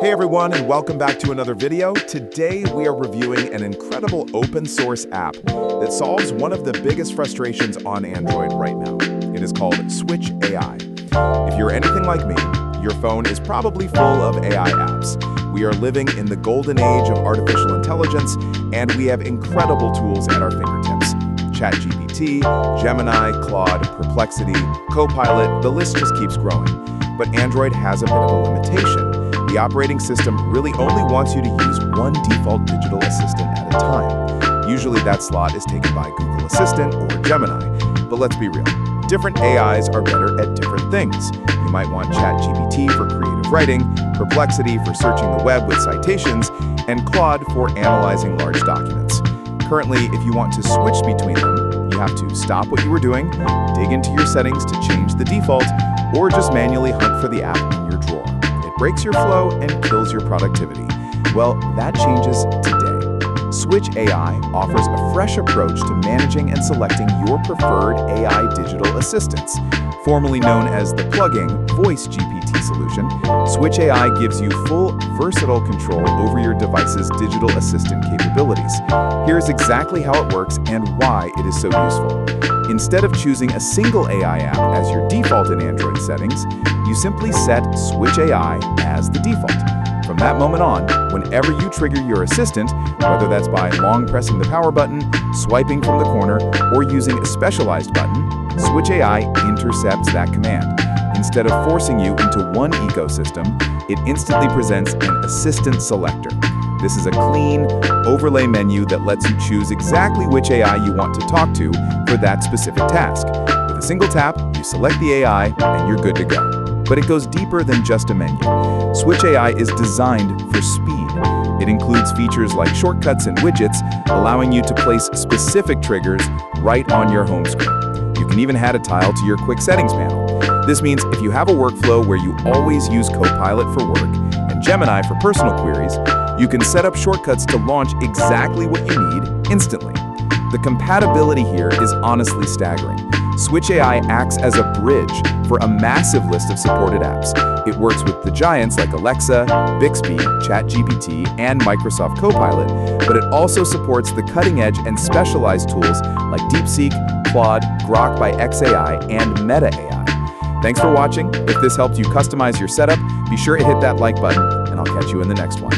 Hey everyone, and welcome back to another video. Today we are reviewing an incredible open source app that solves one of the biggest frustrations on Android right now. It is called SwitchAI. If you're anything like me, your phone is probably full of AI apps. We are living in the golden age of artificial intelligence, and we have incredible tools at our fingertips. ChatGPT, Gemini, Claude, Perplexity, Copilot, the list just keeps growing. But Android has a bit of a limitation. The operating system really only wants you to use one default digital assistant at a time. Usually that slot is taken by Google Assistant or Gemini. But let's be real, different AIs are better at different things. You might want ChatGPT for creative writing, Perplexity for searching the web with citations, and Claude for analyzing large documents. Currently, if you want to switch between them, you have to stop what you were doing, dig into your settings to change the default, or just manually hunt for the app in your drawer. It breaks your flow and kills your productivity. Well, that changes today. SwitchAI offers a fresh approach to managing and selecting your preferred AI digital assistants. Formerly known as the Plugin-VoiceGPT solution, SwitchAI gives you full, versatile control over your device's digital assistant capabilities. Here's exactly how it works and why it is so useful. Instead of choosing a single AI app as your default in Android settings, you simply set SwitchAI as the default. From that moment on, whenever you trigger your assistant, whether that's by long pressing the power button, swiping from the corner, or using a specialized button, SwitchAI intercepts that command. Instead of forcing you into one ecosystem, it instantly presents an assistant selector. This is a clean, overlay menu that lets you choose exactly which AI you want to talk to for that specific task. With a single tap, you select the AI and you're good to go. But it goes deeper than just a menu. SwitchAI is designed for speed. It includes features like shortcuts and widgets, allowing you to place specific triggers right on your home screen. You can even add a tile to your quick settings panel. This means if you have a workflow where you always use Copilot for work and Gemini for personal queries, you can set up shortcuts to launch exactly what you need instantly. The compatibility here is honestly staggering. SwitchAI acts as a bridge for a massive list of supported apps. It works with the giants like Alexa, Bixby, ChatGPT, and Microsoft Copilot, but it also supports the cutting-edge and specialized tools like DeepSeek, Claude, Grok by xAI, and Meta AI. Thanks for watching. If this helped you customize your setup, be sure to hit that like button, and I'll catch you in the next one.